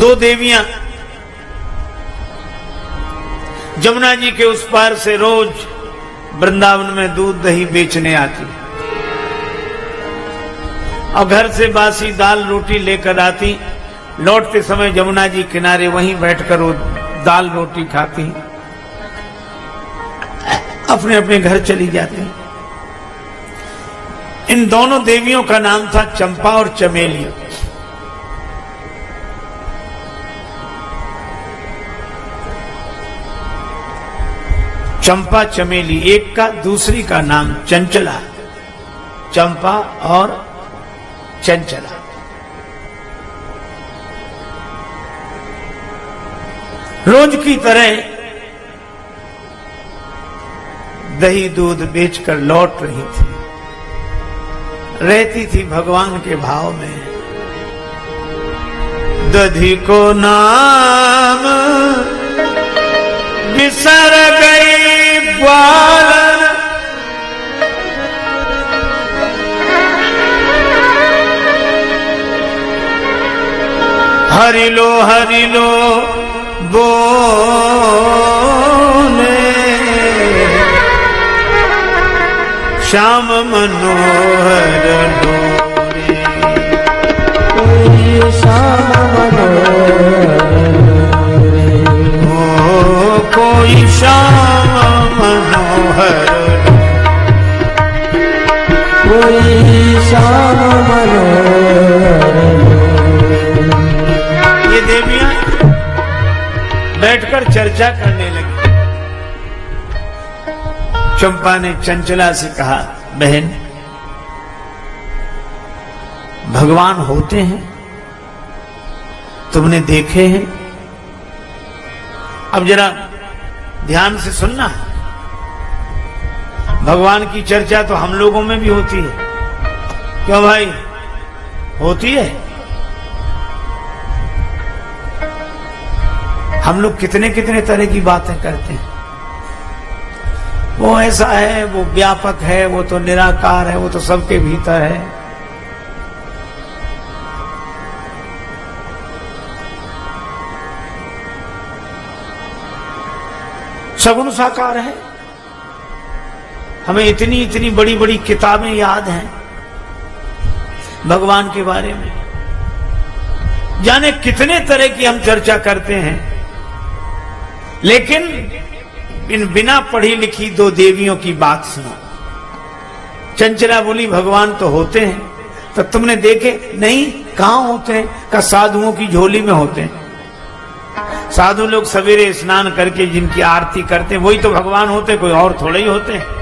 दो देवियां जमुना जी के उस पार से रोज वृंदावन में दूध दही बेचने आती और घर से बासी दाल रोटी लेकर आती। लौटते समय जमुना जी किनारे वहीं बैठकर वो दाल रोटी खाती, अपने अपने घर चली जाती। इन दोनों देवियों का नाम था चंपा और चमेली। चंपा चमेली, एक का दूसरी का नाम चंचला। चंपा और चंचला। रोज की तरह दही दूध बेचकर लौट रही थी, रहती थी भगवान के भाव में। दधी को नाम बिसर गई ग्वालन, हरि लो बोले श्याम मनोहर डोरे। कोई श्याम मनोहर ओ कोई श्याम मनोहर, कोई श्याम मनोहर। ये देवियां बैठकर चर्चा करने लगी। चंपा ने चंचला से कहा, बहन भगवान होते हैं, तुमने देखे हैं? अब जरा ध्यान से सुनना। भगवान की चर्चा तो हम लोगों में भी होती है, क्यों भाई? होती है। हम लोग कितने कितने तरह की बातें करते हैं। वो ऐसा है, वो व्यापक है, वो तो निराकार है, वो तो सबके भीतर है। सगुण साकार है। हमें इतनी इतनी बड़ी बड़ी किताबें याद हैं भगवान के बारे में, जाने कितने तरह की हम चर्चा करते हैं। लेकिन इन बिना पढ़ी लिखी दो देवियों की बात सुनो। चंचला बोली, भगवान तो होते हैं, तो तुमने देखे? नहीं। कहां होते हैं? का साधुओं की झोली में होते हैं। साधु लोग सवेरे स्नान करके जिनकी आरती करते हैं वही तो भगवान होते, कोई और थोड़े ही होते हैं।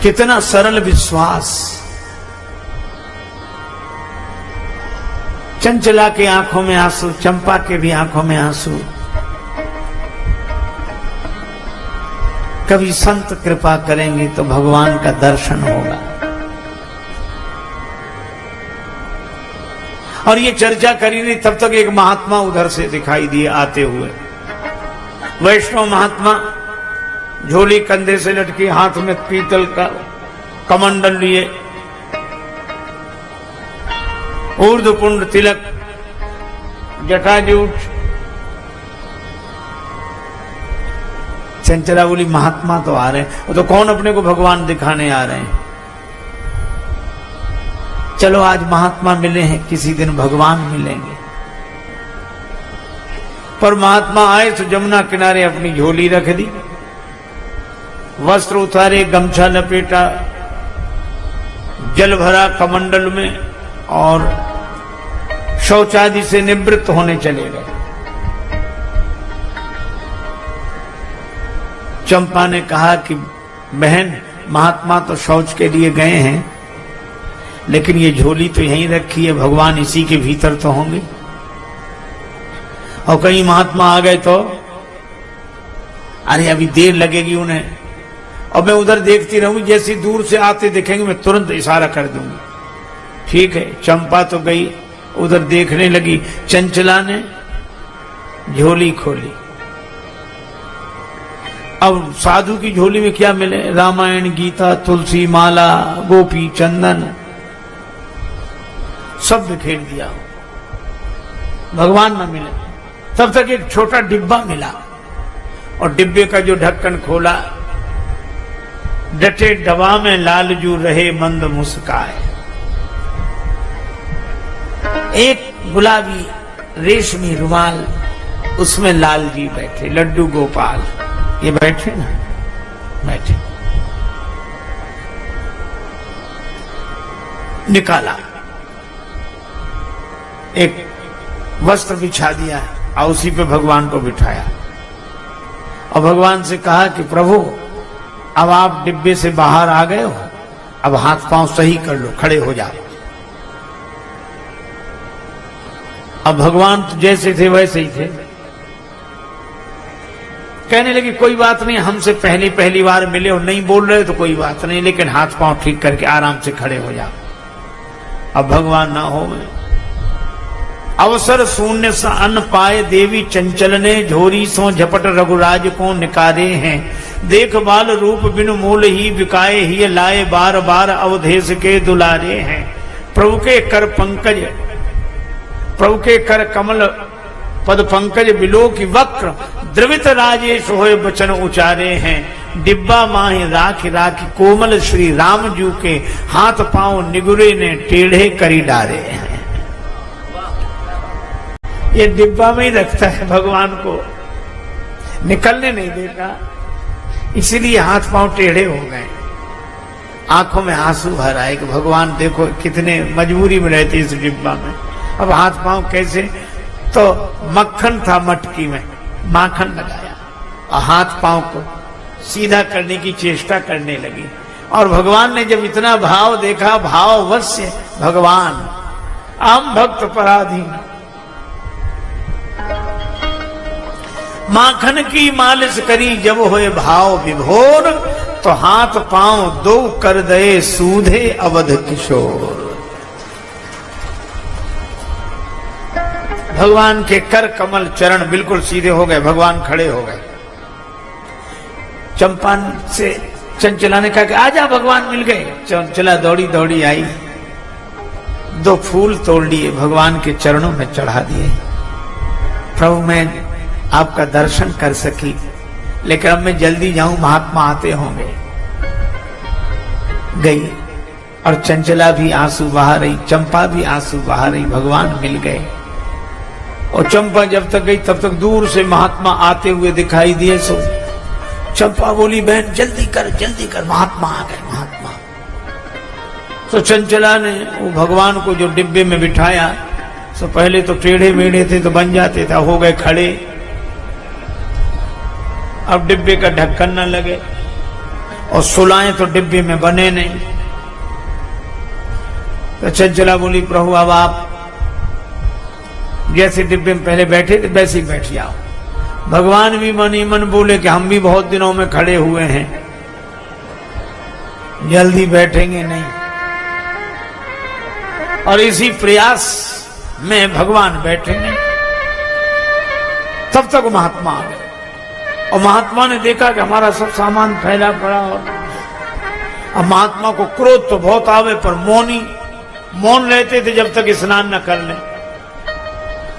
कितना सरल विश्वास। चंचला के आंखों में आंसू, चंपा के भी आंखों में आंसू। कभी संत कृपा करेंगे तो भगवान का दर्शन होगा। और ये चर्चा करी नहीं, तब तक एक महात्मा उधर से दिखाई दिए आते हुए। वैष्णव महात्मा, झोली कंधे से लटकी, हाथ में पीतल का कमंडल लिए, ऊर्ध्वपुंड तिलक, जटाजूट। चंचला बोली, महात्मा तो आ रहे हैं। वो तो कौन अपने को भगवान दिखाने आ रहे हैं? चलो आज महात्मा मिले हैं, किसी दिन भगवान मिलेंगे। पर महात्मा आए तो जमुना किनारे अपनी झोली रख दी, वस्त्र उतारे, गमछा लपेटा, जल भरा कमंडल में और शौचादि से निवृत्त होने चले गए। चंपा ने कहा कि बहन, महात्मा तो शौच के लिए गए हैं, लेकिन ये झोली तो यहीं रखी है, भगवान इसी के भीतर तो होंगे। और कहीं महात्मा आ गए तो अरे अभी देर लगेगी उन्हें, और मैं उधर देखती रहूंगी, जैसी दूर से आते दिखेंगे मैं तुरंत इशारा कर दूंगी। ठीक है, चंपा तो गई, उधर देखने लगी। चंचला ने झोली खोली, अब साधु की झोली में क्या मिले? रामायण, गीता, तुलसी माला, गोपी चंदन, सब बिखेर दिया। भगवान न मिले। तब तक एक छोटा डिब्बा मिला और डिब्बे का जो ढक्कन खोला, डटे डबा में लालजू रहे मंद मुस्काए। एक गुलाबी रेशमी रुमाल, उसमें लाल जी बैठे, लड्डू गोपाल ये बैठे ना, बैठे। निकाला, एक वस्त्र बिछा दिया और उसी पे भगवान को बिठाया और भगवान से कहा कि प्रभु अब आप डिब्बे से बाहर आ गए हो, अब हाथ पांव सही कर लो, खड़े हो जाओ। अब भगवान तो जैसे थे वैसे ही थे। कहने लगे कोई बात नहीं, हमसे पहली बार मिले और नहीं बोल रहे तो कोई बात नहीं, लेकिन हाथ पांव ठीक करके आराम से खड़े हो जाओ। अब भगवान ना हो गए। अवसर शून्य सा अन्न पाए देवी चंचल ने, झोरी सो झपट रघुराज को निकारे हैं। देख बाल रूप बिनु मूल ही बिकाए ही, लाए बार बार अवधेश के दुलारे हैं। प्रभु के कर पंकज, प्रभु के कर कमल पद पंकज बिलो की वक्र, द्रवित राजेश होए बचन उचारे हैं। डिब्बा माही राखी राखी कोमल श्री राम जू के, हाथ पांव निगुरे ने टेढ़े करी डारे हैं। ये डिब्बा में ही रखता है भगवान को, निकलने नहीं देता, इसीलिए हाथ पांव टेढ़े हो गए। आंखों में आंसू भर आए कि भगवान देखो कितने मजबूरी में रहते इस डिब्बा में, अब हाथ पांव कैसे? तो मक्खन था मटकी में, माखन लगाया और हाथ पांव को सीधा करने की चेष्टा करने लगी। और भगवान ने जब इतना भाव देखा, भाववश्य भगवान आम भक्त पराधीन, माखन की मालिश करी जब होए भाव विभोर, तो हाथ पांव दो कर दे सूधे अवध किशोर। भगवान के कर कमल चरण बिल्कुल सीधे हो गए, भगवान खड़े हो गए। चंपा से चंचला ने कहा कि आजा भगवान मिल गए। चंचला दौड़ी दौड़ी आई, 2 फूल तोड़ लिए, भगवान के चरणों में चढ़ा दिए। प्रभु मैं आपका दर्शन कर सकी, लेकिन अब मैं जल्दी जाऊं, महात्मा आते होंगे। गई और चंचला भी आंसू बहा रही, चंपा भी आंसू बहा रही। भगवान मिल गए और चंपा जब तक गई तब तक दूर से महात्मा आते हुए दिखाई दिए। सो चंपा बोली बहन जल्दी कर, महात्मा आ गए, महात्मा। तो चंचला ने वो भगवान को जो डिब्बे में बिठाया, तो पहले तो टेढ़े मेढ़े थे तो बन जाते थे, हो गए खड़े। अब डिब्बे का ढक्कन न लगे और सुलाएं तो डिब्बे में बने नहीं। तो चंचला बोली प्रभु अब आप जैसे डिब्बे में पहले बैठे थे वैसे ही बैठ जाओ। भगवान भी मन ही मन बोले कि हम भी बहुत दिनों में खड़े हुए हैं, जल्दी बैठेंगे नहीं। और इसी प्रयास में भगवान बैठे नहीं। तब तक महात्मा आ गए और महात्मा ने देखा कि हमारा सब सामान फैला पड़ा। और अब महात्मा को क्रोध तो बहुत आवे, पर मौन रहते थे जब तक स्नान न कर लें।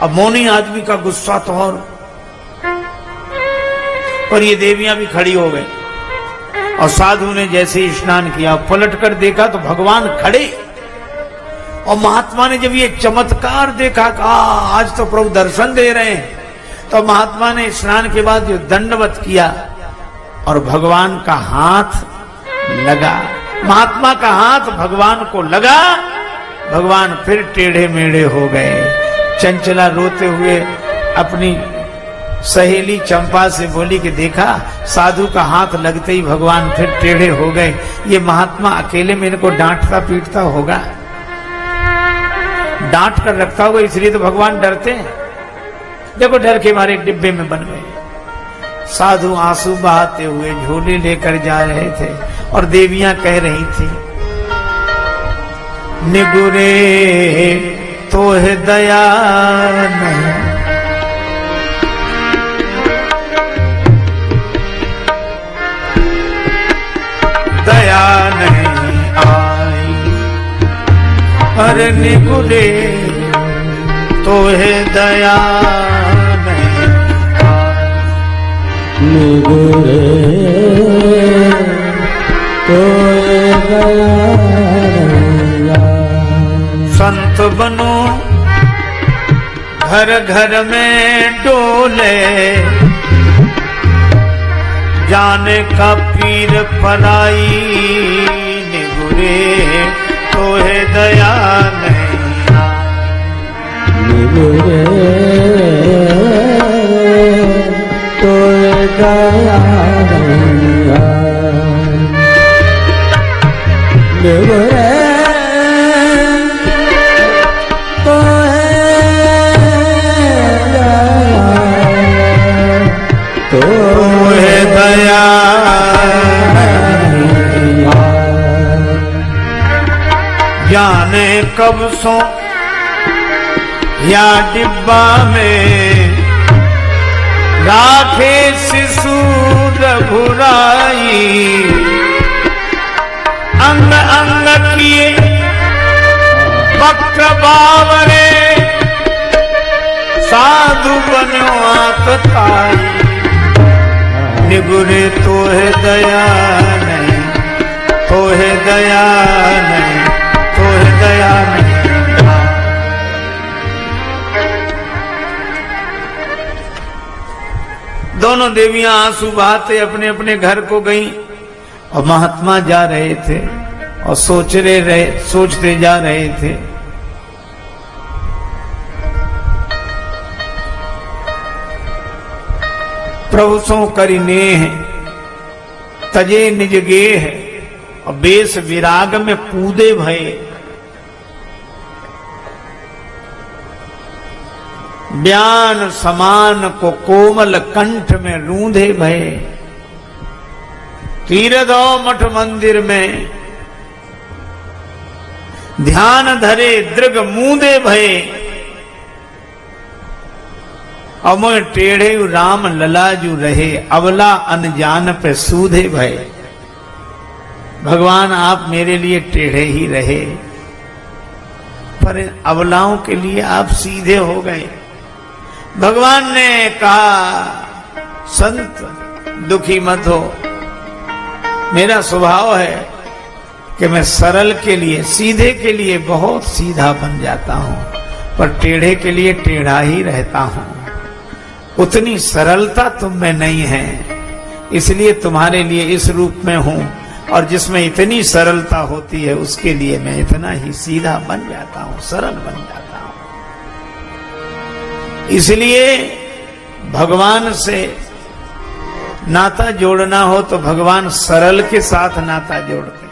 अब मौनी आदमी का गुस्सा तो और ये देवियां भी खड़ी हो गई। और साधु ने जैसे ही स्नान किया, पलट कर देखा तो भगवान खड़े। और महात्मा ने जब ये चमत्कार देखा, कहा आज तो प्रभु दर्शन दे रहे हैं, तो महात्मा ने स्नान के बाद जो दंडवत किया और भगवान का हाथ लगा, महात्मा का हाथ भगवान को लगा। भगवान फिर टेढ़े मेढ़े हो गए। चंचला रोते हुए अपनी सहेली चंपा से बोली कि देखा साधु का हाथ लगते ही भगवान फिर टेढ़े हो गए। ये महात्मा अकेले में इनको डांटता पीटता होगा, डांट कर रखता होगा, इसलिए तो भगवान डरते हैं। देखो डर के मारे डिब्बे में बन गए। साधु आंसू बहाते हुए झोले लेकर जा रहे थे और देवियां कह रही थी निगुरे तो है दया नहीं, दया नहीं आई। अरे निगुरे तो है दया नहीं आई। निगुरे तो है दया नहीं आई। संत बनो घर घर में डोले, जाने का पीर पराई। निगुरे तो है दया नहीं आई। निगुरे तो है दया नहीं आई। निगुरे तो तो है दया नहीं आई। जाने कब सो या डिब्बा में राखे शिशु रघुराई। अंग अंग किए वक्र बावरे, साधु बनो आतताई। निगुरे तो है दया नहीं, तो है दया नहीं, तो है दया नहीं। दोनों देवियां आंसू बहाते अपने अपने घर को गईं और महात्मा जा रहे थे और सोचते जा रहे थे। प्रभु सो करि नेह तजे निज गेह, और बेस विराग में कूदे भये। ब्यान समान को कोमल कंठ में रूंधे भये। तीरदो मठ मंदिर में ध्यान धरे दृग मूंदे भये। अमोह टेढ़े राम ललाजू रहे, अवला अनजान पे सूधे भये। भगवान आप मेरे लिए टेढ़े ही रहे, पर अवलाओं के लिए आप सीधे हो गए। भगवान ने कहा, संत दुखी मत हो, मेरा स्वभाव है कि मैं सरल के लिए, सीधे के लिए बहुत सीधा बन जाता हूं, पर टेढ़े के लिए टेढ़ा ही रहता हूं। उतनी सरलता तुम में नहीं है, इसलिए तुम्हारे लिए इस रूप में हूं, और जिसमें इतनी सरलता होती है उसके लिए मैं इतना ही सीधा बन जाता हूं, सरल बन जाता हूं। इसलिए भगवान से नाता जोड़ना हो तो भगवान सरल के साथ नाता जोड़ते हैं।